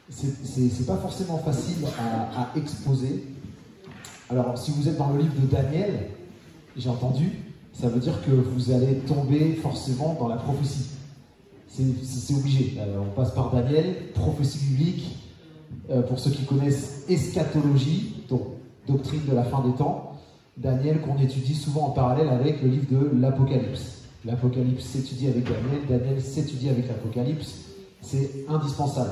c'est pas forcément facile à exposer. Alors, si vous êtes dans le livre de Daniel, j'ai entendu, ça veut dire que vous allez tomber forcément dans la prophétie. C'est obligé. On passe par Daniel, prophétie biblique, pour ceux qui connaissent eschatologie, donc doctrine de la fin des temps. Daniel qu'on étudie souvent en parallèle avec le livre de l'Apocalypse. L'Apocalypse s'étudie avec Daniel, Daniel s'étudie avec l'Apocalypse. C'est indispensable.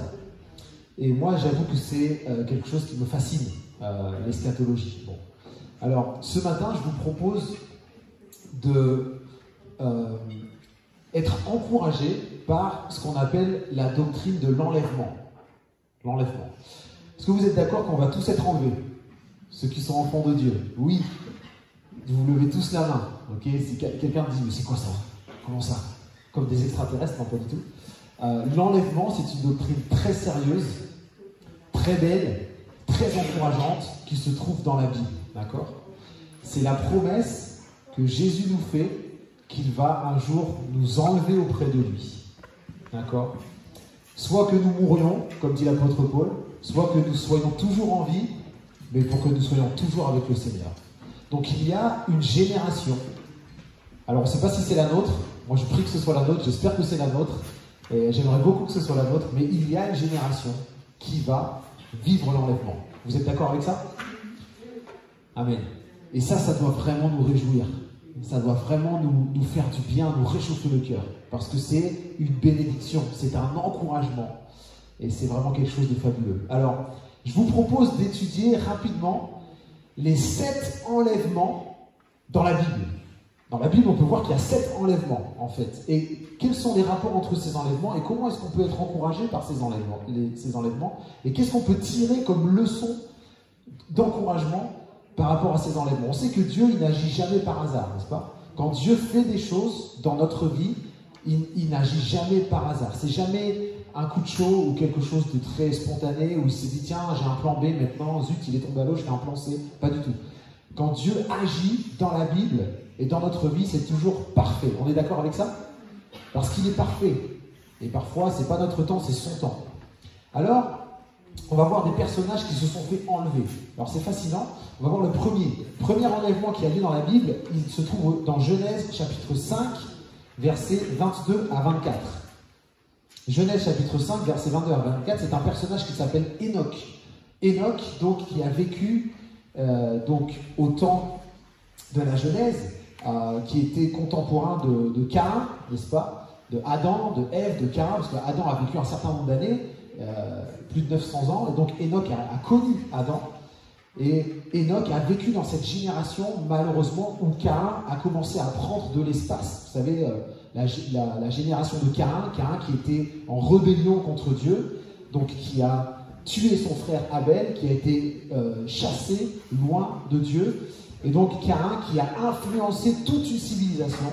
Et moi, j'avoue que c'est quelque chose qui me fascine, l'eschatologie. Bon. Alors, ce matin, je vous propose de être encouragé par ce qu'on appelle la doctrine de l'enlèvement. L'enlèvement. Est-ce que vous êtes d'accord qu'on va tous être enlevés? Ceux qui sont enfants de Dieu? Oui. Vous levez tous la main. Ok. Si quelqu'un dit, mais c'est quoi ça? Comment ça? Comme des extraterrestres? Non, pas du tout. L'enlèvement, c'est une doctrine très sérieuse, très belle, très encourageante, qui se trouve dans la Bible. D'accord? C'est la promesse que Jésus nous fait qu'il va un jour nous enlever auprès de lui. D'accord? Soit que nous mourions, comme dit l'apôtre Paul, soit que nous soyons toujours en vie, mais pour que nous soyons toujours avec le Seigneur. Donc il y a une génération. Alors on ne sait pas si c'est la nôtre. Moi je prie que ce soit la nôtre, j'espère que c'est la nôtre. Et j'aimerais beaucoup que ce soit la nôtre, mais il y a une génération qui va vivre l'enlèvement. Vous êtes d'accord avec ça? Amen. Et ça doit vraiment nous réjouir. Ça doit vraiment nous faire du bien, nous réchauffer le cœur. Parce que c'est une bénédiction, c'est un encouragement. Et c'est vraiment quelque chose de fabuleux. Alors, je vous propose d'étudier rapidement les 7 enlèvements dans la Bible. Dans la Bible, on peut voir qu'il y a 7 enlèvements, en fait. Et quels sont les rapports entre ces enlèvements et comment est-ce qu'on peut être encouragé par ces enlèvements et qu'est-ce qu'on peut tirer comme leçon d'encouragement par rapport à ces enlèvements? On sait que Dieu, il n'agit jamais par hasard, n'est-ce pas? Quand Dieu fait des choses dans notre vie, il n'agit jamais par hasard. C'est jamais un coup de chaud ou quelque chose de très spontané où il s'est dit tiens, j'ai un plan B maintenant, zut, il est tombé à l'eau, je fais un plan C. Pas du tout. Quand Dieu agit dans la Bible et dans notre vie, c'est toujours parfait. On est d'accord avec ça? Parce qu'il est parfait. Et parfois, c'est pas notre temps, c'est son temps. Alors, on va voir des personnages qui se sont fait enlever. Alors c'est fascinant. On va voir le premier enlèvement qui a lieu dans la Bible. Il se trouve dans Genèse chapitre 5, versets 22 à 24. Genèse chapitre 5, versets 22 à 24, c'est un personnage qui s'appelle Enoch. Enoch, donc, qui a vécu donc, au temps de la Genèse, qui était contemporain de Caïn, n'est-ce pas? De Adam, de Ève, de Caïn, parce qu'Adam a vécu un certain nombre d'années, plus de 900 ans, et donc Enoch a connu Adam. Et Enoch a vécu dans cette génération, malheureusement, où Caïn a commencé à prendre de l'espace. Vous savez, la génération de Caïn qui était en rébellion contre Dieu, donc qui a tué son frère Abel, qui a été chassé loin de Dieu, et donc Caïn qui a influencé toute une civilisation.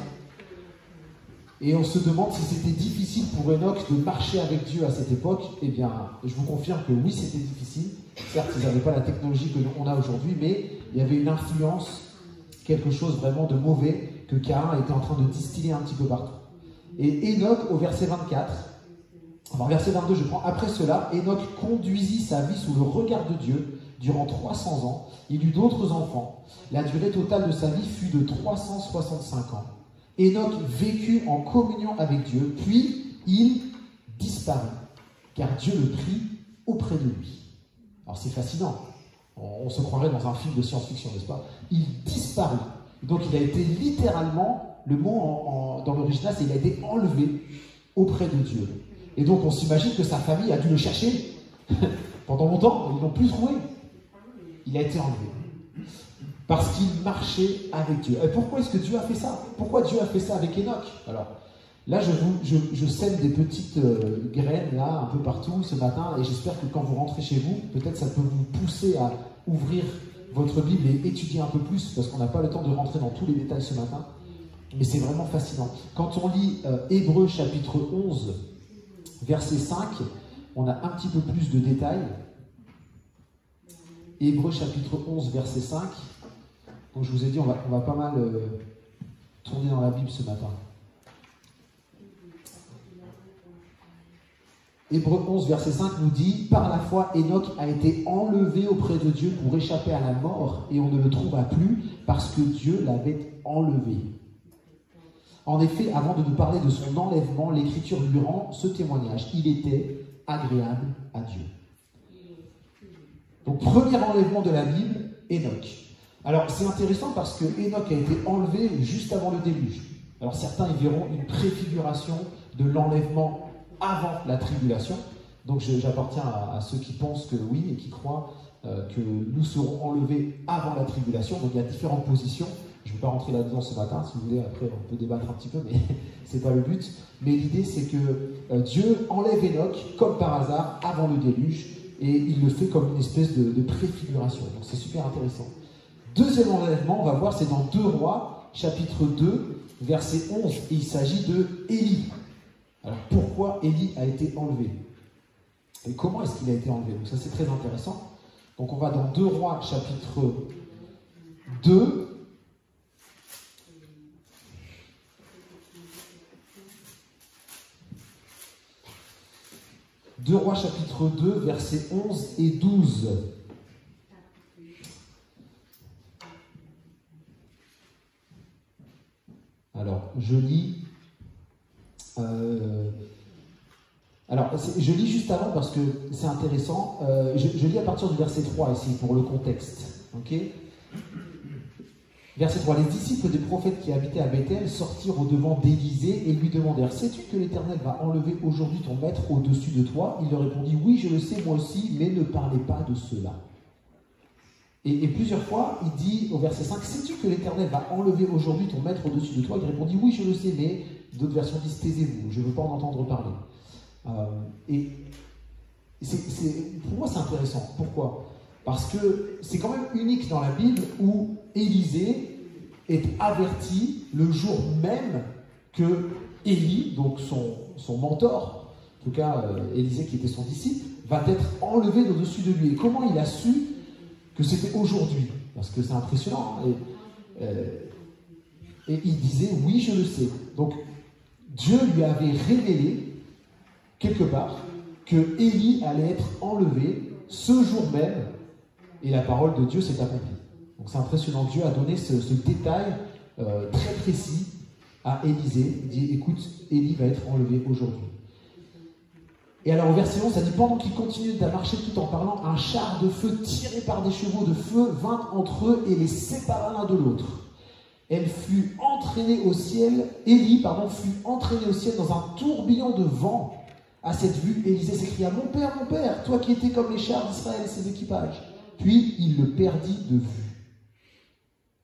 Et on se demande si c'était difficile pour Enoch de marcher avec Dieu à cette époque. Eh bien, je vous confirme que oui, c'était difficile. Certes, ils n'avaient pas la technologie que l'on a aujourd'hui, mais il y avait une influence, quelque chose vraiment de mauvais que Caïn était en train de distiller un petit peu partout. Et Enoch, au verset 24, enfin verset 22, je prends, après cela, Enoch conduisit sa vie sous le regard de Dieu durant 300 ans. Il eut d'autres enfants. La durée totale de sa vie fut de 365 ans. Enoch vécut en communion avec Dieu, puis il disparut, car Dieu le prit auprès de lui. Alors c'est fascinant, on se croirait dans un film de science-fiction, n'est-ce pas? Il disparut, donc il a été littéralement, le mot dans l'original, c'est il a été enlevé auprès de Dieu. Et donc on s'imagine que sa famille a dû le chercher pendant longtemps, ils l'ont plus trouvé. Il a été enlevé. Parce qu'il marchait avec Dieu. Et pourquoi est-ce que Dieu a fait ça? Pourquoi Dieu a fait ça avec Enoch? Alors, là, je sème des petites graines, là, un peu partout, ce matin, et j'espère que quand vous rentrez chez vous, peut-être ça peut vous pousser à ouvrir votre Bible et étudier un peu plus, parce qu'on n'a pas le temps de rentrer dans tous les détails ce matin. Mais c'est vraiment fascinant. Quand on lit Hébreux chapitre 11, verset 5, on a un petit peu plus de détails. Hébreux chapitre 11, verset 5. Donc je vous ai dit, on va pas mal tourner dans la Bible ce matin. Hébreux 11, verset 5 nous dit « Par la foi, Enoch a été enlevé auprès de Dieu pour échapper à la mort, et on ne le trouva plus parce que Dieu l'avait enlevé. » En effet, avant de nous parler de son enlèvement, l'Écriture lui rend ce témoignage. Il était agréable à Dieu. Donc, premier enlèvement de la Bible, Enoch. Alors, c'est intéressant parce que Enoch a été enlevé juste avant le déluge. Alors, certains y verront une préfiguration de l'enlèvement avant la tribulation. Donc, j'appartiens à ceux qui pensent que oui et qui croient que nous serons enlevés avant la tribulation. Donc, il y a différentes positions. Je ne vais pas rentrer là-dedans ce matin. Si vous voulez, après, on peut débattre un petit peu, mais ce n'est pas le but. Mais l'idée, c'est que Dieu enlève Enoch, comme par hasard, avant le déluge. Et il le fait comme une espèce de préfiguration. Donc, c'est super intéressant. Deuxième enlèvement, on va voir, c'est dans 2 Rois, chapitre 2, verset 11. Et il s'agit de Élie. Alors, pourquoi Élie a été enlevé? Et comment est-ce qu'il a été enlevé? Donc, ça, c'est très intéressant. Donc, on va dans 2 Rois, chapitre 2. Deux Rois, chapitre 2, versets 11 et 12. Alors, je lis. Je lis juste avant parce que c'est intéressant. Je lis à partir du verset 3 ici pour le contexte. Ok? Verset 3. Les disciples des prophètes qui habitaient à Bethel sortirent au-devant d'Élisée et lui demandèrent: sais-tu que l'Éternel va enlever aujourd'hui ton maître au-dessus de toi? Il leur répondit: oui, je le sais, moi aussi, mais ne parlez pas de cela. Et plusieurs fois, il dit au verset 5: sais-tu que l'Éternel va enlever aujourd'hui ton maître au-dessus de toi? Il répondit: oui, je le sais, mais d'autres versions disent: taisez-vous, je ne veux pas en entendre parler. Pour moi, c'est intéressant. Pourquoi? Parce que c'est quand même unique dans la Bible où Élisée est averti le jour même que Élie, donc son mentor, en tout cas Élisée qui était son disciple, va être enlevé d'au-dessus de lui. Et comment il a su que c'était aujourd'hui? Parce que c'est impressionnant. Et il disait: oui, je le sais. Donc Dieu lui avait révélé quelque part que Élie allait être enlevé ce jour même, et la parole de Dieu s'est accomplie. Donc c'est impressionnant. Dieu a donné ce détail très précis à Élisée. Il dit: écoute, Élie va être enlevé aujourd'hui. Et alors au verset 11, ça dit: pendant qu'ils continuaient à marcher tout en parlant, un char de feu tiré par des chevaux de feu vint entre eux et les sépara l'un de l'autre. Elle fut entraînée au ciel, Élie, fut entraîné au ciel dans un tourbillon de vent. À cette vue, Élisée s'écria: mon père, toi qui étais comme les chars d'Israël et ses équipages. Puis il le perdit de vue.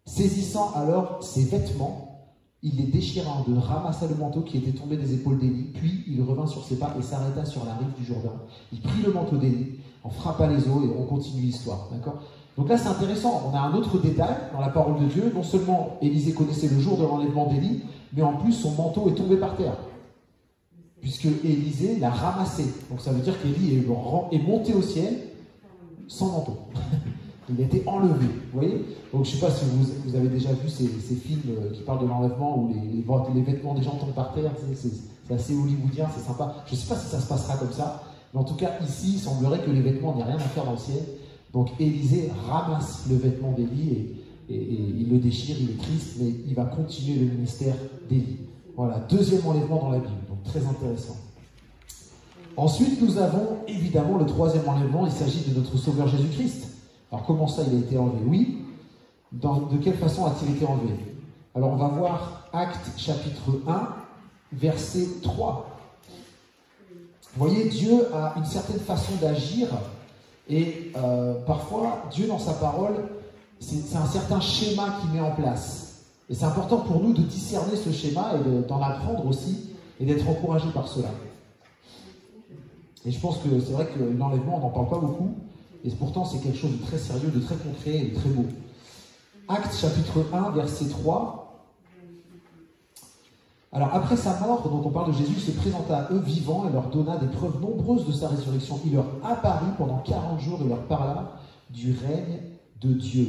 Saisissant alors ses vêtements, il les déchira en deux, ramassa le manteau qui était tombé des épaules d'Élie, puis il revint sur ses pas et s'arrêta sur la rive du Jourdain. Il prit le manteau d'Élie, en frappa les eaux et on continue l'histoire. D'accord ? Donc là, c'est intéressant. On a un autre détail dans la parole de Dieu. Non seulement Élisée connaissait le jour de l'enlèvement d'Élie, mais en plus son manteau est tombé par terre, puisque Élisée l'a ramassé. Donc ça veut dire qu'Élie est monté au ciel sans manteau. Il a été enlevé. Vous voyez? Donc je ne sais pas si vous avez déjà vu ces films qui parlent de l'enlèvement où les vêtements des gens tombent par terre. C'est assez hollywoodien, c'est sympa. Je ne sais pas si ça se passera comme ça, mais en tout cas ici, il semblerait que les vêtements n'aient rien à faire dans le ciel. Donc Élisée ramasse le vêtement d'Élie et il le déchire, il est triste, mais il va continuer le ministère d'Élie. Voilà, deuxième enlèvement dans la Bible, donc très intéressant. Ensuite, nous avons évidemment le troisième enlèvement, il s'agit de notre Sauveur Jésus-Christ. Alors comment ça, il a été enlevé? Oui, de quelle façon a-t-il été enlevé? Alors on va voir Actes chapitre 1, verset 3. Vous voyez, Dieu a une certaine façon d'agir. Et parfois, Dieu dans sa parole, c'est un certain schéma qu'il met en place. Et c'est important pour nous de discerner ce schéma et d'en apprendre aussi, et d'être encouragés par cela. Et je pense que c'est vrai que l'enlèvement, on n'en parle pas beaucoup, et pourtant c'est quelque chose de très sérieux, de très concret et de très beau. Actes chapitre 1, verset 3. Alors après sa mort, donc on parle de Jésus, il se présenta à eux vivant et leur donna des preuves nombreuses de sa résurrection. Il leur apparut pendant 40 jours et leur parla du règne de Dieu.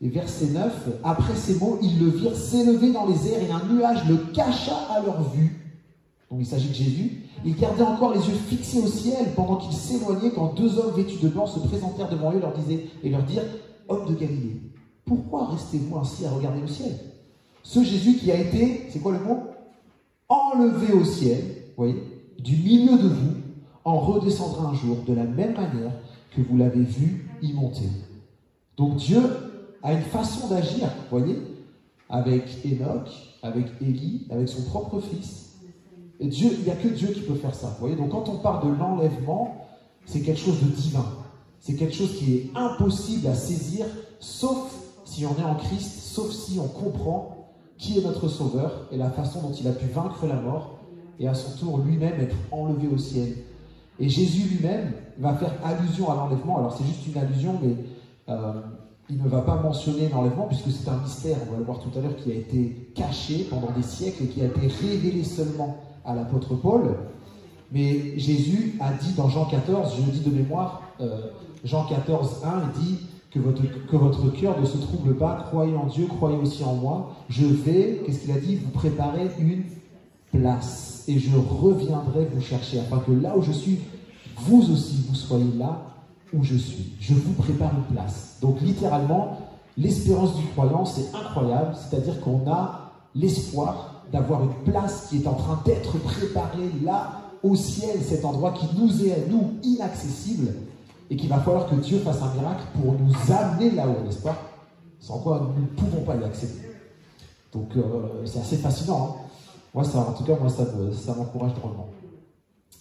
Et verset 9, après ces mots, ils le virent s'élever dans les airs et un nuage le cacha à leur vue. donc il s'agit de Jésus, il gardait encore les yeux fixés au ciel pendant qu'il s'éloignait quand deux hommes vêtus de blanc se présentèrent devant eux et leur dirent « Hommes de Galilée, pourquoi restez-vous ainsi à regarder le ciel ?» Ce Jésus qui a été, c'est quoi le mot? Enlevé au ciel, vous voyez, du milieu de vous, en redescendra un jour de la même manière que vous l'avez vu y monter. Donc Dieu a une façon d'agir, vous voyez, avec Enoch, avec Élie, avec son propre fils. Et Dieu, il n'y a que Dieu qui peut faire ça, vous voyez. Donc quand on parle de l'enlèvement, c'est quelque chose de divin. C'est quelque chose qui est impossible à saisir, sauf si on est en Christ, sauf si on comprend qui est notre Sauveur et la façon dont il a pu vaincre la mort et à son tour lui-même être enlevé au ciel. Et Jésus lui-même va faire allusion à l'enlèvement. Alors c'est juste une allusion, mais il ne va pas mentionner l'enlèvement puisque c'est un mystère, on va le voir tout à l'heure, qui a été caché pendant des siècles et qui a été révélé seulement à l'apôtre Paul. Mais Jésus a dit dans Jean 14, je le dis de mémoire, Jean 14, 1, il dit que votre cœur ne se trouble pas, croyez en Dieu, croyez aussi en moi. Je vais, qu'est-ce qu'il a dit, vous préparer une place et je reviendrai vous chercher afin que là où je suis, vous aussi vous soyez là où je suis. Je vous prépare une place. Donc littéralement, l'espérance du croyant, c'est incroyable, c'est-à-dire qu'on a l'espoir d'avoir une place qui est en train d'être préparée là au ciel, cet endroit qui nous est à nous inaccessible et qu'il va falloir que Dieu fasse un miracle pour nous amener là-haut, n'est-ce pas? Sans quoi nous ne pouvons pas y accéder. Donc c'est assez fascinant. Hein. Moi, ça, en tout cas, ça m'encourage drôlement.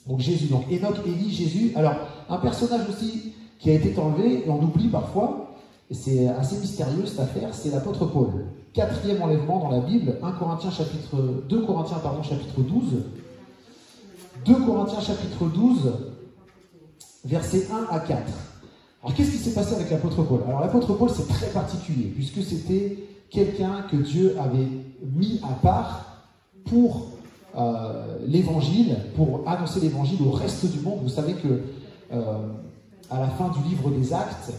Donc Jésus, donc Enoch, Élie, Jésus. Alors, un personnage aussi qui a été enlevé, et on oublie parfois, et c'est assez mystérieux cette affaire, c'est l'apôtre Paul. Quatrième enlèvement dans la Bible, 2 Corinthiens chapitre 12. 2 Corinthiens chapitre 12, versets 1 à 4. Alors qu'est-ce qui s'est passé avec l'apôtre Paul? Alors l'apôtre Paul, c'est très particulier, puisque c'était quelqu'un que Dieu avait mis à part pour l'évangile, pour annoncer l'évangile au reste du monde. Vous savez que à la fin du livre des Actes,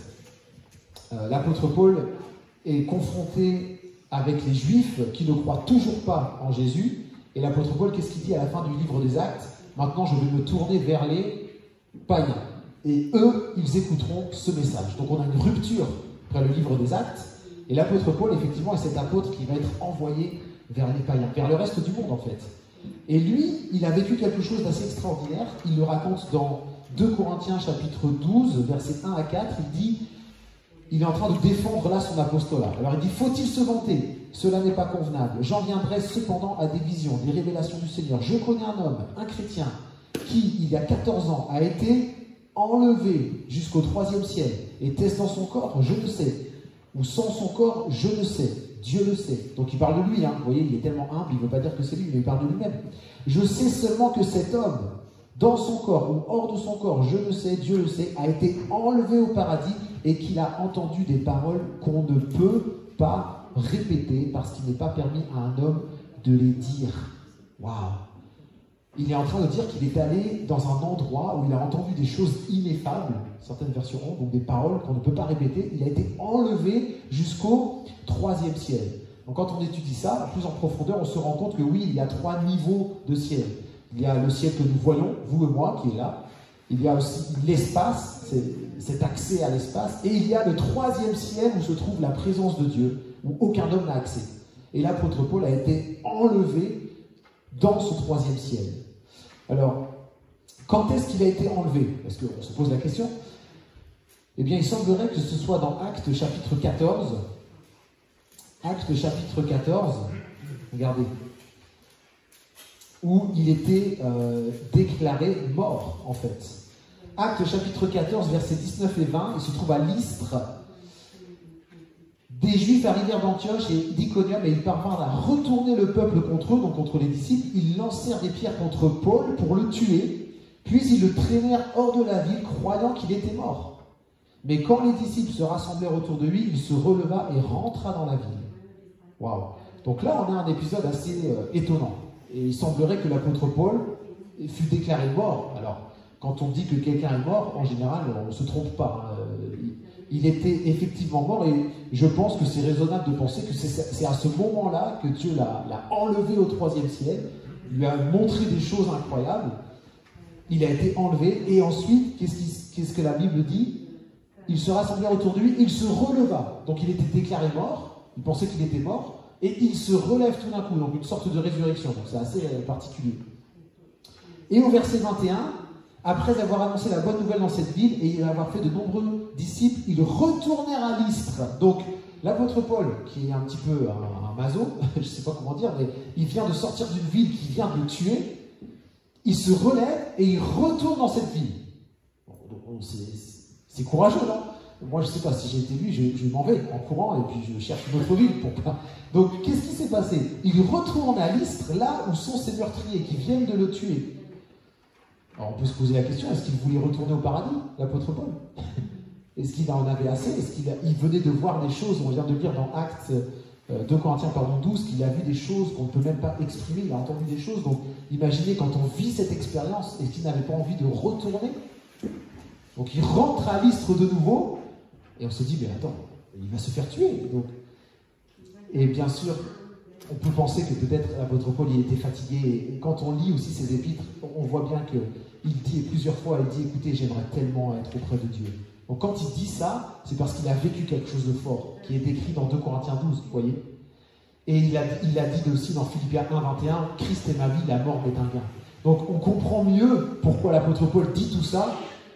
l'apôtre Paul est confronté avec les Juifs qui ne croient toujours pas en Jésus. Et l'apôtre Paul, qu'est-ce qu'il dit à la fin du livre des Actes? Maintenant, je vais me tourner vers les païens. Et eux, ils écouteront ce message. Donc on a une rupture après le livre des Actes. Et l'apôtre Paul, effectivement, est cet apôtre qui va être envoyé vers les païens, vers le reste du monde, en fait. Et lui, il a vécu quelque chose d'assez extraordinaire. Il le raconte dans 2 Corinthiens chapitre 12, versets 1 à 4. Il dit, il est en train de défendre là son apostolat. Alors il dit, faut-il se vanter? Cela n'est pas convenable. J'en viendrai cependant à des visions, des révélations du Seigneur. Je connais un homme, un chrétien, qui, il y a 14 ans, a été enlevé jusqu'au 3e ciel. Était-ce dans son corps? Je ne sais. Ou sans son corps? Je ne sais. Dieu le sait. Donc il parle de lui. Hein. Vous voyez, il est tellement humble, il ne veut pas dire que c'est lui, mais il parle de lui-même. Je sais seulement que cet homme, dans son corps ou hors de son corps, je le sais, Dieu le sait, a été enlevé au paradis et qu'il a entendu des paroles qu'on ne peut pas répéter parce qu'il n'est pas permis à un homme de les dire. Waouh! Il est en train de dire qu'il est allé dans un endroit où il a entendu des choses ineffables, certaines versions ont, donc des paroles qu'on ne peut pas répéter. Il a été enlevé jusqu'au 3e ciel. Donc quand on étudie ça, plus en profondeur, on se rend compte que oui, il y a 3 niveaux de ciel. Il y a le ciel que nous voyons, vous et moi, qui est là. Il y a aussi l'espace, cet accès à l'espace. Et il y a le 3e ciel où se trouve la présence de Dieu, où aucun homme n'a accès. Et l'apôtre Paul a été enlevé dans ce 3e ciel. Alors, quand est-ce qu'il a été enlevé? Parce qu'on se pose la question. Eh bien, il semblerait que ce soit dans Actes chapitre 14. Actes chapitre 14, regardez, où il était déclaré mort, en fait. Actes chapitre 14, versets 19 et 20, il se trouve à Lystre. Des Juifs arrivèrent d'Antioche et d'Iconium et ils parvinrent à retourner le peuple contre eux, donc contre les disciples. Ils lancèrent des pierres contre Paul pour le tuer, puis ils le traînèrent hors de la ville, croyant qu'il était mort. Mais quand les disciples se rassemblèrent autour de lui, il se releva et rentra dans la ville. Waouh! Donc là, on a un épisode assez étonnant. Et il semblerait que l'apôtre Paul fut déclaré mort. Alors, quand on dit que quelqu'un est mort, en général, on ne se trompe pas. Il était effectivement mort et je pense que c'est raisonnable de penser que c'est à ce moment-là que Dieu l'a enlevé au 3e ciel Il lui a montré des choses incroyables. Il a été enlevé. Et ensuite, qu'est-ce que la Bible dit? Ils se rassemblèrent autour de lui, il se releva. Donc il était déclaré mort, il pensait qu'il était mort, et il se relève tout d'un coup, donc une sorte de résurrection. Donc c'est assez particulier. Et au verset 21, après avoir annoncé la bonne nouvelle dans cette ville et avoir fait de nombreux disciples, ils retournèrent à Lystre. Donc l'apôtre Paul, qui est un petit peu un maso, je ne sais pas comment dire, mais il vient de sortir d'une ville qui vient de le tuer, il se relève et il retourne dans cette ville. Bon, c'est courageux, non? Moi, je ne sais pas, si j'ai été lui, je m'en vais en courant et puis je cherche une autre ville pour pas. Donc, qu'est-ce qui s'est passé? Il retourne à Lystre, là où sont ces meurtriers qui viennent de le tuer. Alors, on peut se poser la question, est-ce qu'il voulait retourner au paradis, l'apôtre Paul? Est-ce qu'il en avait assez? Est-ce qu'il venait de voir des choses? On vient de lire dans Actes 2 Corinthiens 12 qu'il a vu des choses qu'on ne peut même pas exprimer, il a entendu des choses. Donc, imaginez quand on vit cette expérience, est-ce qu'il n'avait pas envie de retourner? Donc il rentre à Lystre de nouveau, et on se dit, mais attends, il va se faire tuer. Donc, et bien sûr, on peut penser que peut-être l'apôtre Paul il était fatigué, et quand on lit aussi ses épîtres, on voit bien qu'il dit plusieurs fois, il dit, écoutez, j'aimerais tellement être auprès de Dieu. Donc quand il dit ça, c'est parce qu'il a vécu quelque chose de fort, qui est décrit dans 2 Corinthiens 12, vous voyez. Et il a dit aussi dans Philippiens 1, 21, Christ est ma vie, la mort m'est un gain. Donc on comprend mieux pourquoi l'apôtre Paul dit tout ça,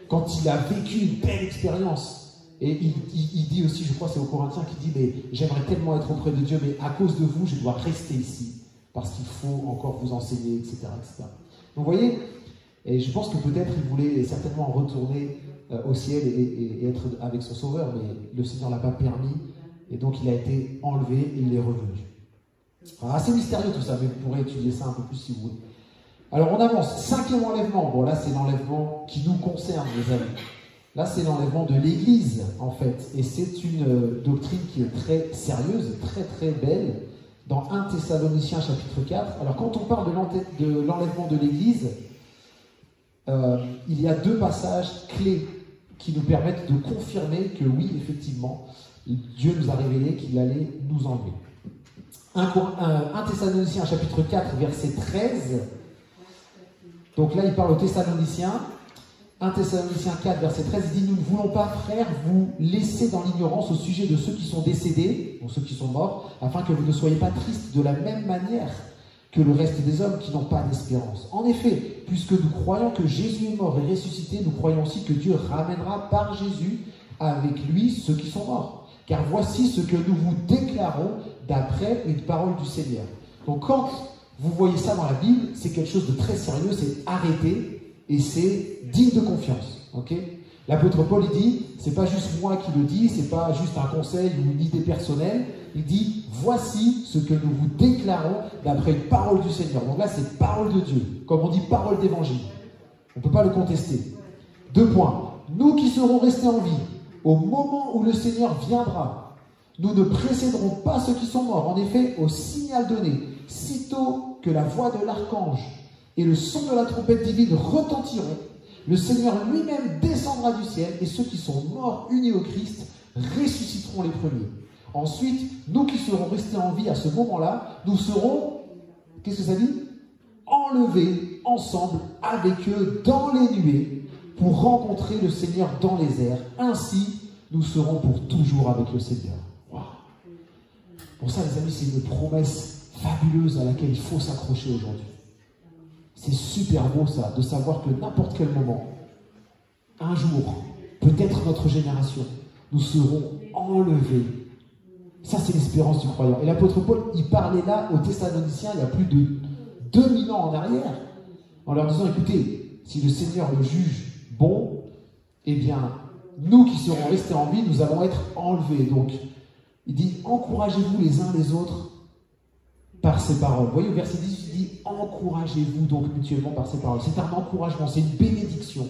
quand il a vécu une belle expérience. Et il dit aussi, je crois c'est aux Corinthiens, qu'il dit, mais j'aimerais tellement être auprès de Dieu, mais à cause de vous, je dois rester ici, parce qu'il faut encore vous enseigner, etc. etc. Donc vous voyez, et je pense que peut-être il voulait certainement retourner au ciel et être avec son sauveur, mais le Seigneur ne l'a pas permis, et donc il a été enlevé et il est revenu. Alors, assez mystérieux tout ça, mais vous pourrez étudier ça un peu plus si vous voulez. Alors on avance, 5e enlèvement. Bon là c'est l'enlèvement qui nous concerne les amis. Là c'est l'enlèvement de l'Église en fait. Et c'est une doctrine qui est très sérieuse, très très belle. Dans 1 Thessaloniciens chapitre 4. Alors quand on parle de l'enlèvement de l'Église, il y a 2 passages clés qui nous permettent de confirmer que oui effectivement, Dieu nous a révélé qu'il allait nous enlever. 1 Thessaloniciens chapitre 4 verset 13. Donc là, il parle aux Thessaloniciens. 1 Thessaloniciens 4, verset 13, il dit « Nous ne voulons pas, frères, vous laisser dans l'ignorance au sujet de ceux qui sont décédés, ou ceux qui sont morts, afin que vous ne soyez pas tristes de la même manière que le reste des hommes qui n'ont pas d'espérance. En effet, puisque nous croyons que Jésus est mort et ressuscité, nous croyons aussi que Dieu ramènera par Jésus avec lui ceux qui sont morts. Car voici ce que nous vous déclarons d'après une parole du Seigneur. » Donc quand vous voyez ça dans la Bible, c'est quelque chose de très sérieux, c'est arrêté et c'est digne de confiance. Okay? L'apôtre Paul, il dit, c'est pas juste moi qui le dis, c'est pas juste un conseil ou une idée personnelle. Il dit, voici ce que nous vous déclarons d'après une parole du Seigneur. Donc là, c'est parole de Dieu, comme on dit parole d'évangile. On ne peut pas le contester. 2 points. Nous qui serons restés en vie, au moment où le Seigneur viendra, nous ne précéderons pas ceux qui sont morts. En effet, au signal donné, sitôt que la voix de l'archange et le son de la trompette divine retentiront, le Seigneur lui-même descendra du ciel et ceux qui sont morts unis au Christ ressusciteront les premiers. Ensuite, nous qui serons restés en vie à ce moment-là, nous serons, qu'est-ce que ça dit? Enlevés ensemble avec eux dans les nuées pour rencontrer le Seigneur dans les airs. Ainsi, nous serons pour toujours avec le Seigneur. Wow. Pour ça, les amis, c'est une promesse fabuleuse à laquelle il faut s'accrocher aujourd'hui. C'est super beau ça, de savoir que n'importe quel moment, un jour, peut-être notre génération, nous serons enlevés. Ça, c'est l'espérance du croyant. Et l'apôtre Paul, il parlait là aux Thessaloniciens il y a plus de 2000 ans en arrière, en leur disant, écoutez, si le Seigneur le juge bon, eh bien, nous qui serons restés en vie, nous allons être enlevés. Donc, il dit, encouragez-vous les uns les autres par ces paroles. Vous voyez, au verset 10, il dit, encouragez-vous donc mutuellement par ces paroles. C'est un encouragement, c'est une bénédiction.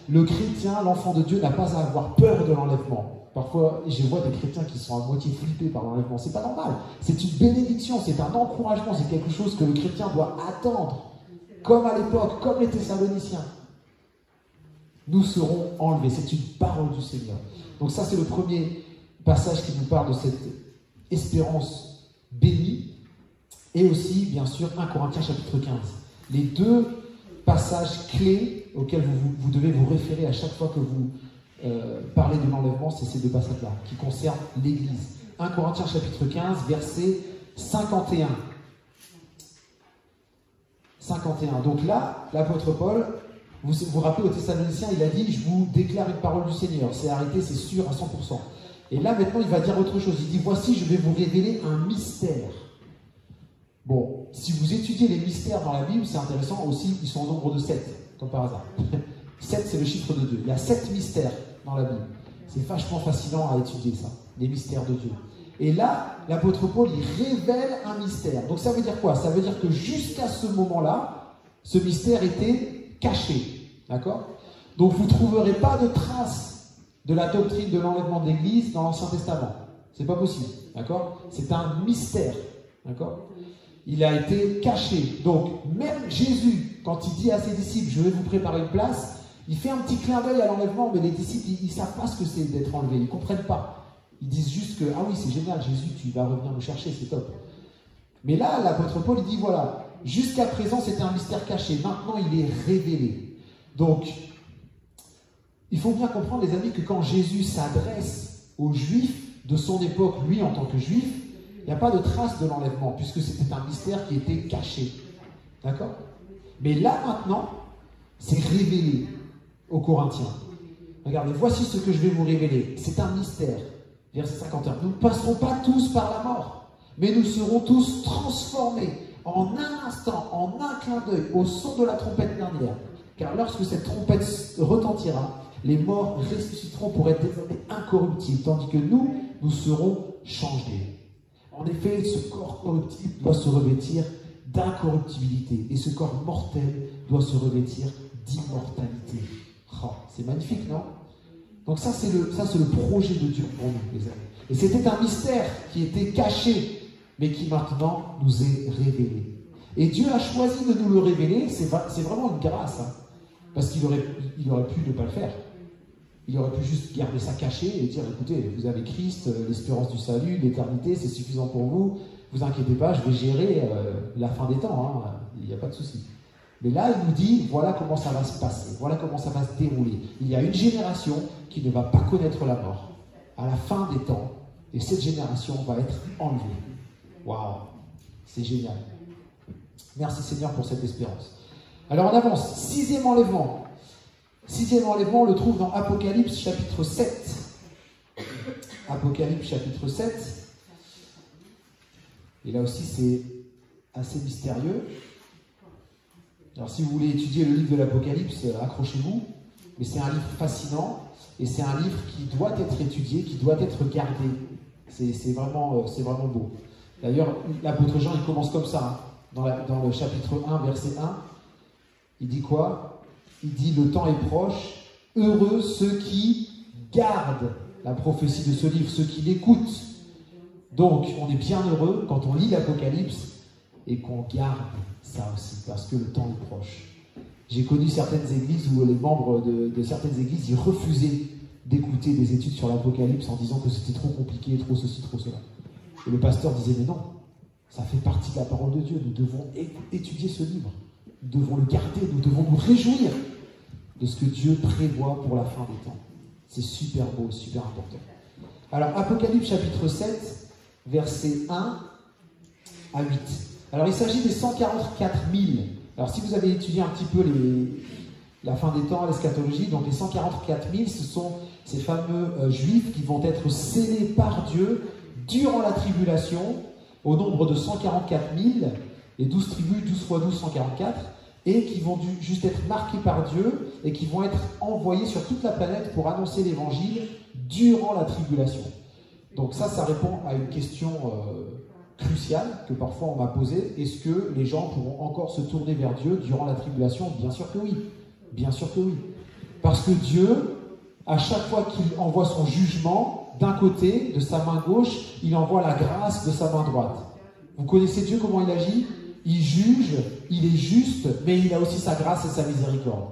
Le chrétien, l'enfant de Dieu, n'a pas à avoir peur de l'enlèvement. Parfois, je vois des chrétiens qui sont à moitié flippés par l'enlèvement. C'est pas normal. C'est une bénédiction, c'est un encouragement, c'est quelque chose que le chrétien doit attendre. Comme à l'époque, comme les Thessaloniciens. Nous serons enlevés. C'est une parole du Seigneur. Donc ça, c'est le premier passage qui nous parle de cette espérance bénie. et aussi, bien sûr, 1 Corinthiens chapitre 15. Les deux passages clés auxquels vous devez vous référer à chaque fois que vous parlez de l'enlèvement, c'est ces deux passages-là, qui concernent l'Église. 1 Corinthiens chapitre 15, verset 51. 51. Donc là, l'apôtre Paul, vous vous rappelez aux Thessaloniciens, il a dit « Je vous déclare une parole du Seigneur ». C'est arrêté, c'est sûr à 100%. Et là, maintenant, il va dire autre chose. Il dit « Voici, je vais vous révéler un mystère ». Bon, si vous étudiez les mystères dans la Bible, c'est intéressant aussi, ils sont au nombre de 7, comme par hasard. 7, c'est le chiffre de Dieu. Il y a 7 mystères dans la Bible. C'est vachement fascinant à étudier ça, les mystères de Dieu. Et là, l'apôtre Paul, il révèle un mystère. Donc ça veut dire quoi? Ça veut dire que jusqu'à ce moment-là, ce mystère était caché. D'accord? Donc vous ne trouverez pas de traces de la doctrine de l'enlèvement de l'Église dans l'Ancien Testament. C'est pas possible. D'accord? C'est un mystère. D'accord? Il a été caché. Donc, même Jésus, quand il dit à ses disciples, je vais vous préparer une place, il fait un petit clin d'œil à l'enlèvement, mais les disciples, ils ne savent pas ce que c'est d'être enlevé. Ils ne comprennent pas. Ils disent juste que, ah oui, c'est génial, Jésus, tu vas revenir nous chercher, c'est top. Mais là, l'apôtre Paul, il dit, voilà, jusqu'à présent, c'était un mystère caché. Maintenant, il est révélé. Donc, il faut bien comprendre, les amis, que quand Jésus s'adresse aux Juifs de son époque, lui, en tant que Juif, il n'y a pas de trace de l'enlèvement, puisque c'était un mystère qui était caché. D'accord? Mais là, maintenant, c'est révélé aux Corinthiens. Regardez, voici ce que je vais vous révéler. C'est un mystère. Verset 51. Nous ne passerons pas tous par la mort, mais nous serons tous transformés en un instant, en un clin d'œil, au son de la trompette dernière. Car lorsque cette trompette retentira, les morts ressusciteront pour être désormais incorruptibles, tandis que nous serons changés. En effet, ce corps corruptible doit se revêtir d'incorruptibilité, et ce corps mortel doit se revêtir d'immortalité. Oh, c'est magnifique, non? Donc ça, c'est le projet de Dieu pour nous, les amis. Et c'était un mystère qui était caché, mais qui maintenant nous est révélé. Et Dieu a choisi de nous le révéler, c'est vraiment une grâce, hein, parce qu'il aurait pu ne pas le faire. Il aurait pu juste garder ça caché et dire, écoutez, vous avez Christ, l'espérance du salut, l'éternité, c'est suffisant pour vous, vous inquiétez pas, je vais gérer la fin des temps, hein, il n'y a pas de souci. Mais là, il nous dit, voilà comment ça va se passer, voilà comment ça va se dérouler. Il y a une génération qui ne va pas connaître la mort à la fin des temps, et cette génération va être enlevée. Waouh, c'est génial. Merci Seigneur pour cette espérance. Alors on avance, sixième enlèvement. Sixième enlèvement, on le trouve dans Apocalypse chapitre 7. Apocalypse chapitre 7. Et là aussi, c'est assez mystérieux. Alors, si vous voulez étudier le livre de l'Apocalypse, accrochez-vous. Mais c'est un livre fascinant. Et c'est un livre qui doit être étudié, qui doit être gardé. C'est vraiment beau. D'ailleurs, l'apôtre Jean, il commence comme ça. Hein, dans le chapitre 1, verset 1. Il dit quoi? Il dit, le temps est proche, heureux ceux qui gardent la prophétie de ce livre, ceux qui l'écoutent. Donc, on est bien heureux quand on lit l'Apocalypse et qu'on garde ça aussi, parce que le temps est proche. J'ai connu certaines églises où les membres de certaines églises, ils refusaient d'écouter des études sur l'Apocalypse en disant que c'était trop compliqué, trop ceci, trop cela. Et le pasteur disait, mais non, ça fait partie de la parole de Dieu, nous devons étudier ce livre. Nous devons le garder, nous devons nous réjouir de ce que Dieu prévoit pour la fin des temps. C'est super beau, super important. Alors, Apocalypse chapitre 7, versets 1 à 8. Alors, il s'agit des 144 000. Alors, si vous avez étudié un petit peu la fin des temps, l'eschatologie, donc les 144 000, ce sont ces fameux juifs qui vont être scellés par Dieu durant la tribulation, au nombre de 144 000, les 12 tribus, 12 fois 12, 144, et qui vont juste être marqués par Dieu et qui vont être envoyés sur toute la planète pour annoncer l'évangile durant la tribulation. Donc ça répond à une question cruciale que parfois on m'a posée. Est-ce que les gens pourront encore se tourner vers Dieu durant la tribulation? Bien sûr que oui. Bien sûr que oui. Parce que Dieu, à chaque fois qu'il envoie son jugement, d'un côté, de sa main gauche, il envoie la grâce de sa main droite. Vous connaissez Dieu, comment il agit? Il juge, il est juste, mais il a aussi sa grâce et sa miséricorde,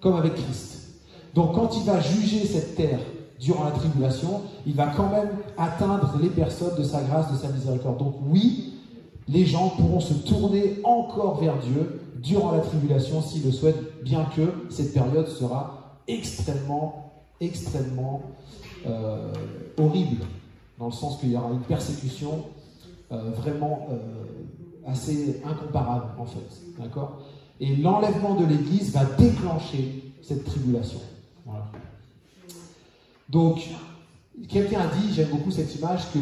comme avec Christ. Donc quand il va juger cette terre durant la tribulation, il va quand même atteindre les personnes de sa grâce, de sa miséricorde. Donc oui, les gens pourront se tourner encore vers Dieu durant la tribulation s'ils le souhaitent, bien que cette période sera extrêmement horrible, dans le sens qu'il y aura une persécution vraiment assez incomparable en fait, d'accord? Et l'enlèvement de l'Église va déclencher cette tribulation. Voilà. Donc, quelqu'un a dit, j'aime beaucoup cette image, que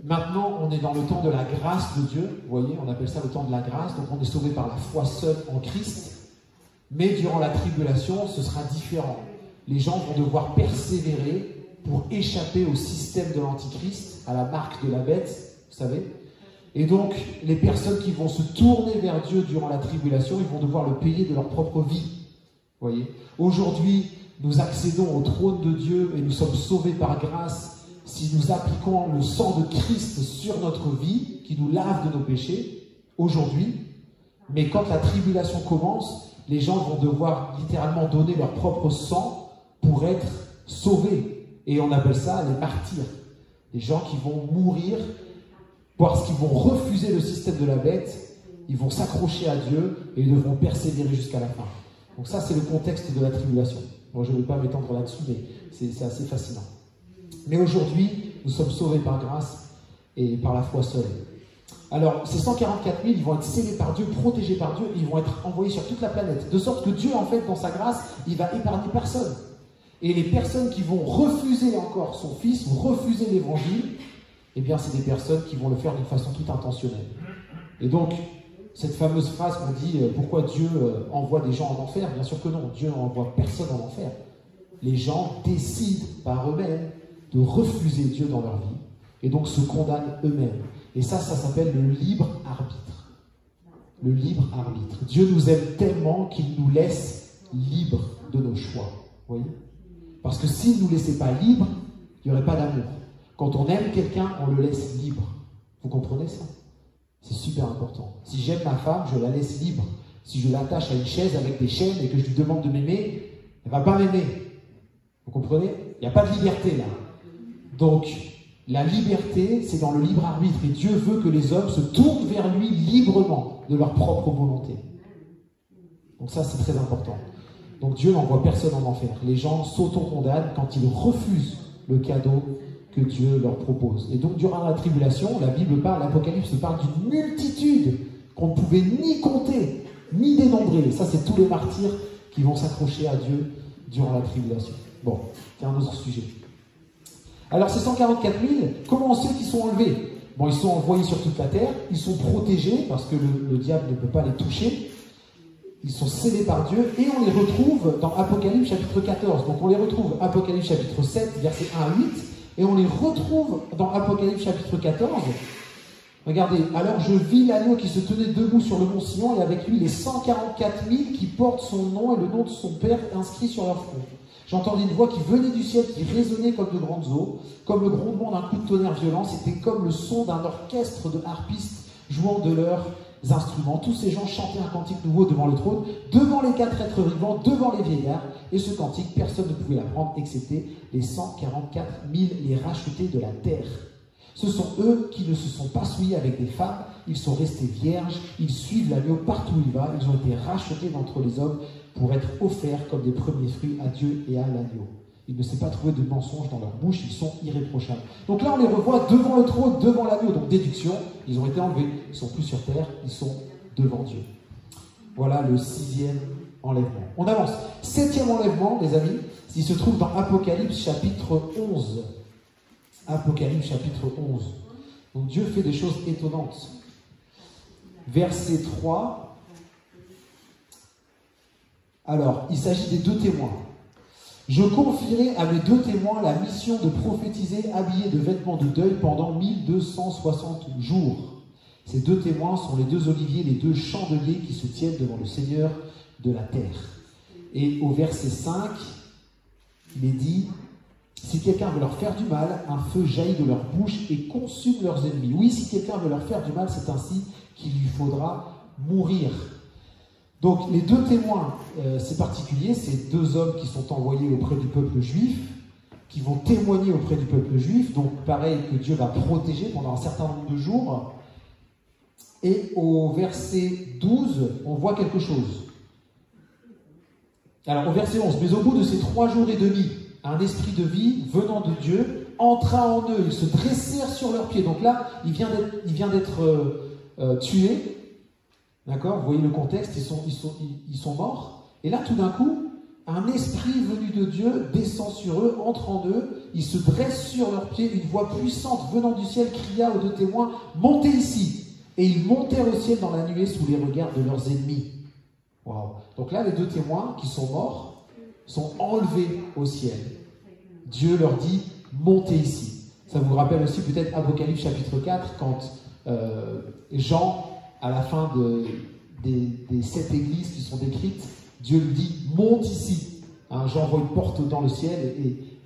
maintenant on est dans le temps de la grâce de Dieu, vous voyez, on appelle ça le temps de la grâce, donc on est sauvé par la foi seule en Christ, mais durant la tribulation, ce sera différent. Les gens vont devoir persévérer pour échapper au système de l'Antichrist, à la marque de la bête, vous savez. Et donc, les personnes qui vont se tourner vers Dieu durant la tribulation, ils vont devoir le payer de leur propre vie. Vous voyez. Aujourd'hui, nous accédons au trône de Dieu et nous sommes sauvés par grâce si nous appliquons le sang de Christ sur notre vie, qui nous lave de nos péchés, aujourd'hui. Mais quand la tribulation commence, les gens vont devoir littéralement donner leur propre sang pour être sauvés. Et on appelle ça les martyrs. Les gens qui vont mourir parce qu'ils vont refuser le système de la bête, ils vont s'accrocher à Dieu et ils devront persévérer jusqu'à la fin. Donc ça, c'est le contexte de la tribulation. Moi, je ne vais pas m'étendre là-dessus, mais c'est assez fascinant. Mais aujourd'hui, nous sommes sauvés par grâce et par la foi seule. Alors, ces 144 000, ils vont être scellés par Dieu, protégés par Dieu, et ils vont être envoyés sur toute la planète. De sorte que Dieu, en fait, dans sa grâce, il va épargner personne. Et les personnes qui vont refuser encore son Fils, ou refuser l'Évangile, eh bien, c'est des personnes qui vont le faire d'une façon toute intentionnelle. Et donc, cette fameuse phrase qu'on dit « Pourquoi Dieu envoie des gens en enfer ?» Bien sûr que non, Dieu n'envoie personne en enfer. Les gens décident par eux-mêmes de refuser Dieu dans leur vie, et donc se condamnent eux-mêmes. Et ça s'appelle le libre arbitre. Le libre arbitre. Dieu nous aime tellement qu'il nous laisse libres de nos choix. Vous voyez ? Parce que s'il ne nous laissait pas libres, il n'y aurait pas d'amour. Quand on aime quelqu'un, on le laisse libre. Vous comprenez ça? C'est super important. Si j'aime ma femme, je la laisse libre. Si je l'attache à une chaise avec des chaînes et que je lui demande de m'aimer, elle ne va pas m'aimer. Vous comprenez? Il n'y a pas de liberté là. Donc, la liberté, c'est dans le libre arbitre. Et Dieu veut que les hommes se tournent vers lui librement, de leur propre volonté. Donc ça, c'est très important. Donc Dieu n'envoie personne en enfer. Les gens s'auto-condamnent quand ils refusent le cadeau que Dieu leur propose. Et donc, durant la tribulation, la Bible parle, l'Apocalypse parle d'une multitude qu'on ne pouvait ni compter, ni dénombrer. Ça, c'est tous les martyrs qui vont s'accrocher à Dieu durant la tribulation. Bon, c'est un autre sujet. Alors, ces 144 000, comment on sait qu'ils sont enlevés? Bon, ils sont envoyés sur toute la terre, ils sont protégés parce que le diable ne peut pas les toucher. Ils sont scellés par Dieu et on les retrouve dans Apocalypse chapitre 14. Donc, on les retrouve Apocalypse chapitre 7, versets 1 à 8. Et on les retrouve dans Apocalypse chapitre 14. Regardez, alors je vis l'agneau qui se tenait debout sur le mont Sion et avec lui les 144 000 qui portent son nom et le nom de son Père inscrit sur leur front. J'entendis une voix qui venait du ciel, qui résonnait comme de grandes eaux, comme le grondement d'un coup de tonnerre violent. C'était comme le son d'un orchestre de harpistes jouant de leurs instruments. Tous ces gens chantaient un cantique nouveau devant le trône, devant les 4 êtres vivants, devant les vieillards. Et ce cantique, personne ne pouvait l'apprendre, excepté les 144 000, les rachetés de la terre. Ce sont eux qui ne se sont pas souillés avec des femmes, ils sont restés vierges, ils suivent l'agneau partout où il va, ils ont été rachetés d'entre les hommes pour être offerts comme des premiers fruits à Dieu et à l'agneau. Il ne s'est pas trouvé de mensonge dans leur bouche, ils sont irréprochables. Donc là, on les revoit devant le trône, devant l'agneau. Donc déduction, ils ont été enlevés, ils ne sont plus sur terre, ils sont devant Dieu. Voilà le 6e enlèvement. On avance. 7e enlèvement, les amis, il se trouve dans Apocalypse chapitre 11. Apocalypse chapitre 11. Donc Dieu fait des choses étonnantes. Verset 3. Alors, il s'agit des 2 témoins. Je confierai à mes 2 témoins la mission de prophétiser habillés de vêtements de deuil pendant 1260 jours. Ces 2 témoins sont les 2 oliviers, les 2 chandeliers qui se tiennent devant le Seigneur de la terre. Et au verset 5, il est dit, si quelqu'un veut leur faire du mal, un feu jaillit de leur bouche et consume leurs ennemis. Oui, si quelqu'un veut leur faire du mal, c'est ainsi qu'il lui faudra mourir. Donc les 2 témoins, c'est particulier, c'est 2 hommes qui sont envoyés auprès du peuple juif, qui vont témoigner auprès du peuple juif, donc pareil que Dieu va protéger pendant un certain nombre de jours. Et au verset 12, on voit quelque chose. Alors au verset 11, mais au bout de ces 3 jours et demi, un esprit de vie venant de Dieu entra en eux. Ils se dressèrent sur leurs pieds. Donc là, il vient d'être tué. D'accord? Vous voyez le contexte, ils sont morts. Et là, tout d'un coup, un esprit venu de Dieu descend sur eux, entre en eux. Ils se dressent sur leurs pieds. Une voix puissante venant du ciel cria aux 2 témoins, « Montez ici !» Et ils montèrent au ciel dans la nuée sous les regards de leurs ennemis. Wow. Donc là, les 2 témoins qui sont morts sont enlevés au ciel. Dieu leur dit, montez ici. Ça vous rappelle aussi peut-être Apocalypse chapitre 4, quand Jean, à la fin des 7 églises qui sont décrites, Dieu lui dit, monte ici. Hein, Jean voit une porte dans le ciel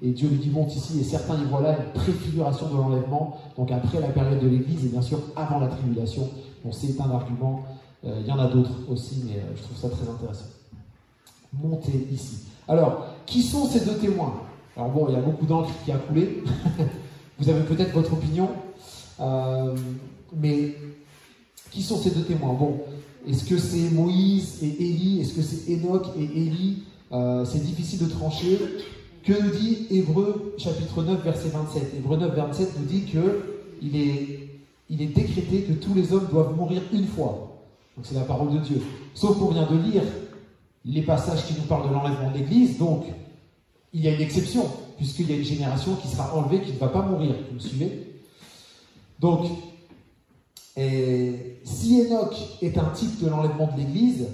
et Dieu lui dit, monte ici. Et certains y voient là une préfiguration de l'enlèvement, donc après la période de l'église et bien sûr avant la tribulation. Bon, c'est un argument, il y en a d'autres aussi, mais je trouve ça très intéressant. Montez ici. Alors, qui sont ces 2 témoins? Alors bon, il y a beaucoup d'encre qui a coulé. Vous avez peut-être votre opinion. Mais qui sont ces 2 témoins? Bon, est-ce que c'est Moïse et Élie? Est-ce que c'est Enoch et Élie? C'est difficile de trancher. Que nous dit Hébreux chapitre 9, verset 27? Hébreux 9, 27 nous dit qu'il est décrété que tous les hommes doivent mourir une fois. Donc c'est la parole de Dieu. Sauf qu'on vient de lire les passages qui nous parlent de l'enlèvement de l'Église, donc il y a une exception, puisqu'il y a une génération qui sera enlevée, qui ne va pas mourir. Vous me suivez? Donc, si Enoch est un type de l'enlèvement de l'Église,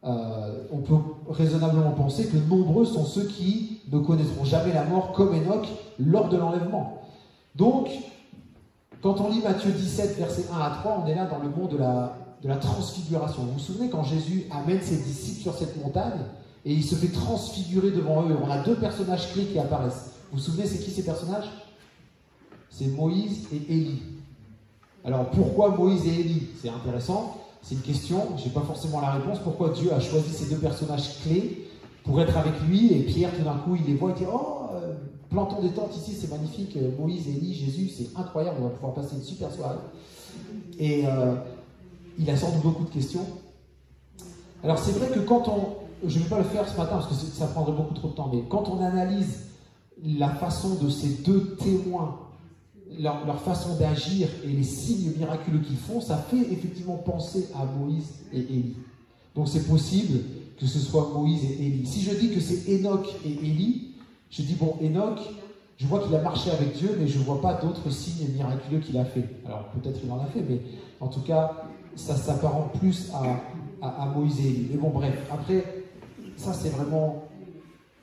on peut raisonnablement penser que nombreux sont ceux qui ne connaîtront jamais la mort comme Enoch lors de l'enlèvement. Donc, quand on lit Matthieu 17, versets 1 à 3, on est là dans le monde de la transfiguration. Vous vous souvenez quand Jésus amène ses disciples sur cette montagne et il se fait transfigurer devant eux. On a 2 personnages clés qui apparaissent. Vous vous souvenez, c'est qui ces personnages? C'est Moïse et Élie. Alors pourquoi Moïse et Élie? C'est intéressant. C'est une question, je n'ai pas forcément la réponse. Pourquoi Dieu a choisi ces 2 personnages clés pour être avec lui? Et Pierre, tout d'un coup, il les voit et dit, oh, plantons des tentes ici, c'est magnifique. Moïse, Élie, Jésus, c'est incroyable, on va pouvoir passer une super soirée. Et il a sans doute beaucoup de questions. Alors c'est vrai que quand je ne vais pas le faire ce matin parce que ça prendrait beaucoup trop de temps, mais quand on analyse la façon de ces 2 témoins, leur façon d'agir et les signes miraculeux qu'ils font, ça fait effectivement penser à Moïse et Élie. Donc c'est possible que ce soit Moïse et Élie. Si je dis que c'est Enoch et Élie, je dis bon, Enoch, je vois qu'il a marché avec Dieu, mais je ne vois pas d'autres signes miraculeux qu'il a fait. Alors peut-être qu'il en a fait, mais en tout cas, ça s'apparente plus à Moïse et Élie. Mais bon, bref, après, ça c'est vraiment...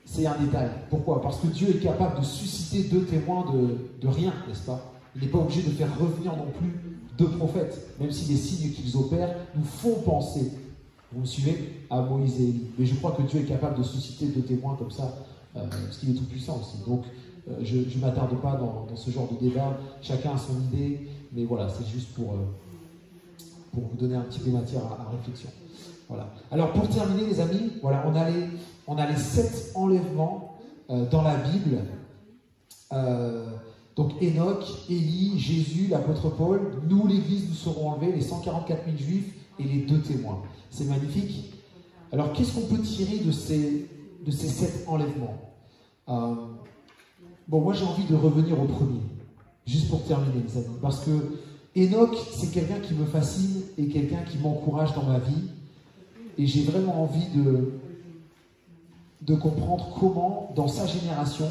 C'est un détail. Pourquoi? Parce que Dieu est capable de susciter 2 témoins de rien, n'est-ce pas? Il n'est pas obligé de faire revenir non plus 2 prophètes, même si les signes qu'ils opèrent nous font penser, vous me suivez, à Moïse et Élie. Mais je crois que Dieu est capable de susciter 2 témoins comme ça, parce qu'il est tout puissant aussi. Donc, je ne m'attarde pas dans ce genre de débat. Chacun a son idée, mais voilà, c'est juste pour vous donner un petit peu de matière à réflexion. Voilà. Alors, pour terminer, les amis, voilà, on a les 7 enlèvements dans la Bible. Donc Enoch, Élie, Jésus, l'apôtre Paul, nous l'Église, nous serons enlevés, les 144 000 juifs et les 2 témoins. C'est magnifique. Alors qu'est-ce qu'on peut tirer de ces 7 enlèvements? Bon, moi j'ai envie de revenir au premier, juste pour terminer les amis, parce que Enoch, c'est quelqu'un qui me fascine et quelqu'un qui m'encourage dans ma vie, et j'ai vraiment envie de comprendre comment, dans sa génération,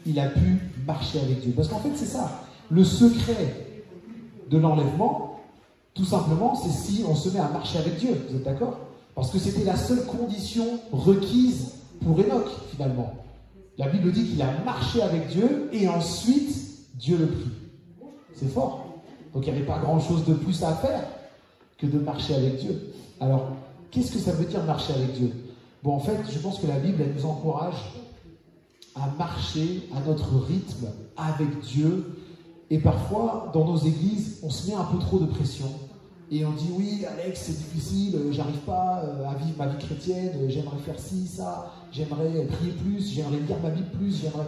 il a pu marcher avec Dieu. Parce qu'en fait, c'est ça. Le secret de l'enlèvement, tout simplement, c'est si on se met à marcher avec Dieu. Vous êtes d'accord? Parce que c'était la seule condition requise pour Enoch, finalement. La Bible dit qu'il a marché avec Dieu et ensuite, Dieu le prit. C'est fort. Donc, il n'y avait pas grand-chose de plus à faire que de marcher avec Dieu. Alors, qu'est-ce que ça veut dire marcher avec Dieu? Bon, en fait, je pense que la Bible, elle nous encourage à marcher à notre rythme avec Dieu. Et parfois, dans nos églises, on se met un peu trop de pression. Et on dit, oui, Alex, c'est difficile, j'arrive pas à vivre ma vie chrétienne, j'aimerais faire ci, ça, j'aimerais prier plus, j'aimerais lire ma Bible plus, j'aimerais...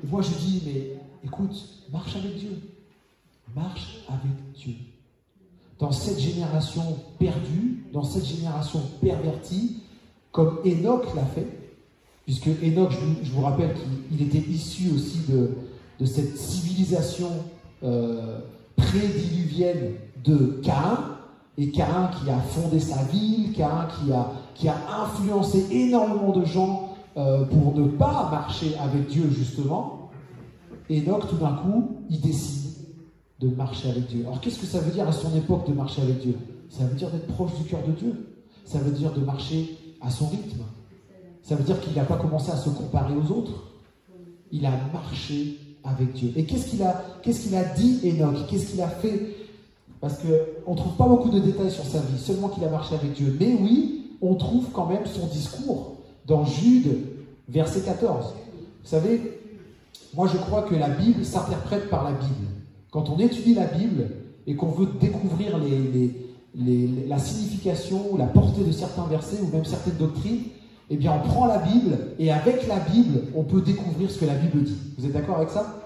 Et moi, je dis, mais écoute, marche avec Dieu. Marche avec Dieu. dans cette génération perdue, dans cette génération pervertie, comme Enoch l'a fait, puisque Enoch, je vous rappelle qu'il était issu aussi de cette civilisation prédiluvienne de Caïn, et Caïn qui a fondé sa ville, Caïn qui a influencé énormément de gens pour ne pas marcher avec Dieu justement. Enoch, tout d'un coup, il décide de marcher avec Dieu. Alors qu'est-ce que ça veut dire à son époque de marcher avec Dieu? Ça veut dire d'être proche du cœur de Dieu. Ça veut dire de marcher à son rythme. Ça veut dire qu'il n'a pas commencé à se comparer aux autres. Il a marché avec Dieu. Et qu'est-ce qu'il a dit Enoch? Qu'est-ce qu'il a fait? Parce qu'on ne trouve pas beaucoup de détails sur sa vie, seulement qu'il a marché avec Dieu. Mais oui, on trouve quand même son discours dans Jude, verset 14. Vous savez, moi je crois que la Bible s'interprète par la Bible. Quand on étudie la Bible et qu'on veut découvrir la signification ou la portée de certains versets ou même certaines doctrines, eh bien on prend la Bible et avec la Bible, on peut découvrir ce que la Bible dit. Vous êtes d'accord avec ça?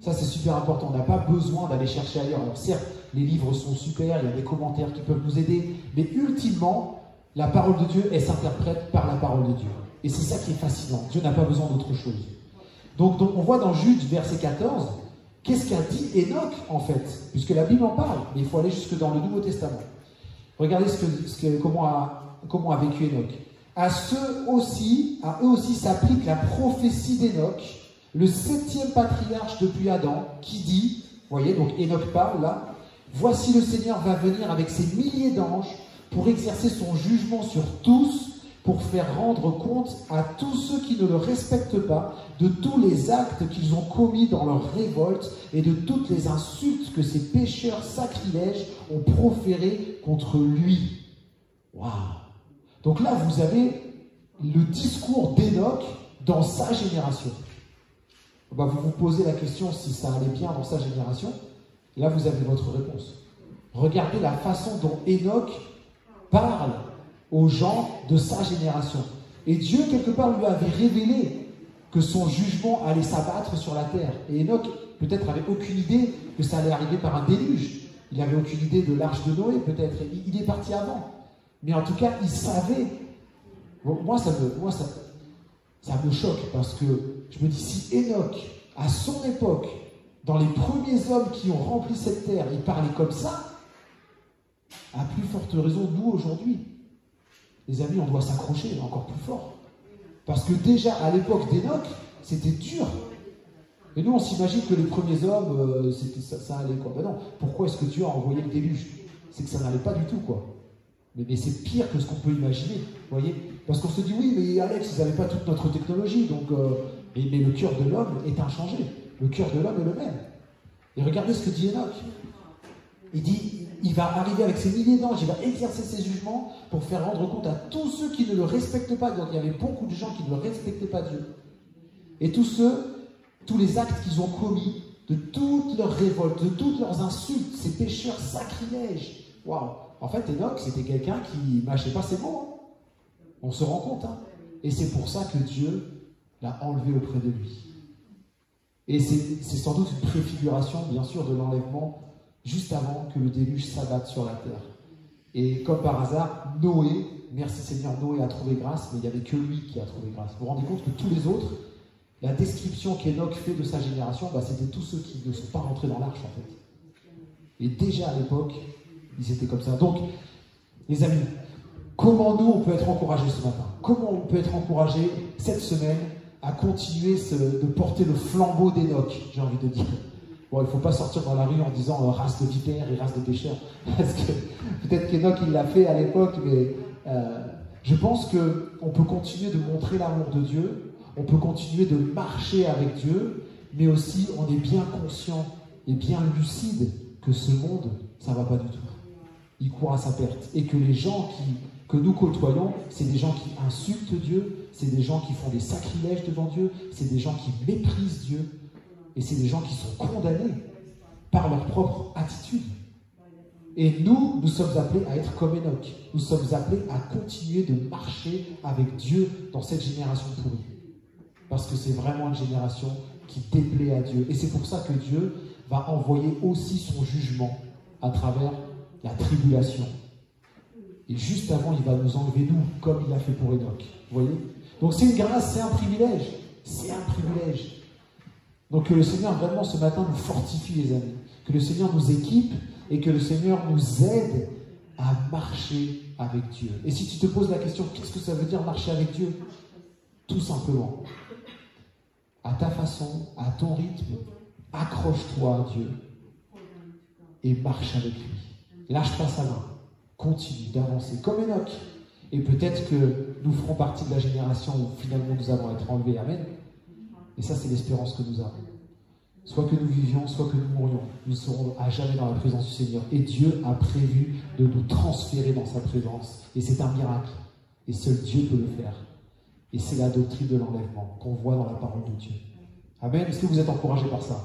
Ça c'est super important, on n'a pas besoin d'aller chercher ailleurs. Alors certes, les livres sont super, il y a des commentaires qui peuvent nous aider, mais ultimement, la parole de Dieu, elle s'interprète par la parole de Dieu. Et c'est ça qui est fascinant, Dieu n'a pas besoin d'autre chose. Donc on voit dans Jude, verset 14, qu'est-ce qu'a dit Enoch, en fait? Puisque la Bible en parle, mais il faut aller jusque dans le Nouveau Testament. Regardez comment a vécu Enoch. À eux aussi s'applique la prophétie d'Enoch, le 7e patriarche depuis Adam, qui dit, vous voyez, donc Enoch parle là, « Voici le Seigneur va venir avec ses milliers d'anges pour exercer son jugement sur tous, pour faire rendre compte à tous ceux qui ne le respectent pas de tous les actes qu'ils ont commis dans leur révolte et de toutes les insultes que ces pécheurs sacrilèges ont proférées contre lui. » Waouh! Donc là, vous avez le discours d'Enoch dans sa génération. Vous vous posez la question si ça allait bien dans sa génération. Là, vous avez votre réponse. Regardez la façon dont Enoch parle aux gens de sa génération. Et Dieu, quelque part, lui avait révélé que son jugement allait s'abattre sur la terre. Et Enoch, peut-être, n'avait aucune idée que ça allait arriver par un déluge. Il n'avait aucune idée de l'arche de Noé, peut-être. Il est parti avant. Mais en tout cas, il savait. Bon, moi, ça me choque, parce que je me dis, si Enoch, à son époque, dans les premiers hommes qui ont rempli cette terre, il parlait comme ça, à plus forte raison, nous, aujourd'hui. Les amis, on doit s'accrocher encore plus fort. Parce que déjà, à l'époque d'Enoch, c'était dur. Et nous, on s'imagine que les premiers hommes, ça allait quoi. Ben non, pourquoi est-ce que Dieu a envoyé le déluge? C'est que ça n'allait pas du tout, quoi. Mais c'est pire que ce qu'on peut imaginer, vous voyez. Parce qu'on se dit, oui, mais Alex, ils n'avaient pas toute notre technologie, donc... mais le cœur de l'homme est inchangé. Le cœur de l'homme est le même. Et regardez ce que dit Enoch. Il dit, il va arriver avec ses milliers d'anges, il va exercer ses jugements pour faire rendre compte à tous ceux qui ne le respectent pas. Donc il y avait beaucoup de gens qui ne respectaient pas Dieu. Et tous les actes qu'ils ont commis, de toutes leurs révoltes, de toutes leurs insultes, ces pécheurs sacrilèges. Waouh! En fait, Enoch, c'était quelqu'un qui ne mâchait pas ses mots. Hein. On se rend compte. Hein. Et c'est pour ça que Dieu l'a enlevé auprès de lui. Et c'est sans doute une préfiguration, bien sûr, de l'enlèvement juste avant que le déluge s'abatte sur la terre. Et comme par hasard, Noé, merci Seigneur, Noé a trouvé grâce, mais il n'y avait que lui qui a trouvé grâce. Vous vous rendez compte que tous les autres, la description qu'Enoch fait de sa génération, c'était tous ceux qui ne sont pas rentrés dans l'arche, en fait. Et déjà à l'époque, ils étaient comme ça. Donc, les amis, comment nous, on peut être encouragés ce matin? Comment on peut être encouragés cette semaine à continuer de porter le flambeau d'Enoch, j'ai envie de dire. Bon, il ne faut pas sortir dans la rue en disant race de vipères et race de pécheurs, parce que peut-être qu'Enoch il l'a fait à l'époque, mais je pense qu'on peut continuer de montrer l'amour de Dieu, on peut continuer de marcher avec Dieu, mais aussi on est bien conscient et bien lucide que ce monde, ça ne va pas du tout. Il court à sa perte. Et que les gens que nous côtoyons, c'est des gens qui insultent Dieu, c'est des gens qui font des sacrilèges devant Dieu, c'est des gens qui méprisent Dieu, et c'est des gens qui sont condamnés par leur propre attitude. Et nous sommes appelés à être comme Enoch. Nous sommes appelés à continuer de marcher avec Dieu dans cette génération pourrie. Parce que c'est vraiment une génération qui déplaît à Dieu. Et c'est pour ça que Dieu va envoyer aussi son jugement à travers la tribulation. Et juste avant, il va nous enlever nous, comme il a fait pour Enoch. Vous voyez? Donc c'est une grâce, c'est un privilège. C'est un privilège. Donc que le Seigneur vraiment ce matin nous fortifie, les amis. Que le Seigneur nous équipe et que le Seigneur nous aide à marcher avec Dieu. Et si tu te poses la question, qu'est-ce que ça veut dire marcher avec Dieu? Tout simplement, à ta façon, à ton rythme, accroche-toi à Dieu et marche avec lui. Lâche pas sa main. Continue d'avancer comme Enoch. Et peut-être que nous ferons partie de la génération où finalement nous allons être enlevés. Amen. Et ça, c'est l'espérance que nous avons. Soit que nous vivions, soit que nous mourions. Nous serons à jamais dans la présence du Seigneur. Et Dieu a prévu de nous transférer dans sa présence. Et c'est un miracle. Et seul Dieu peut le faire. Et c'est la doctrine de l'enlèvement qu'on voit dans la parole de Dieu. Amen. Est-ce que vous êtes encouragés par ça?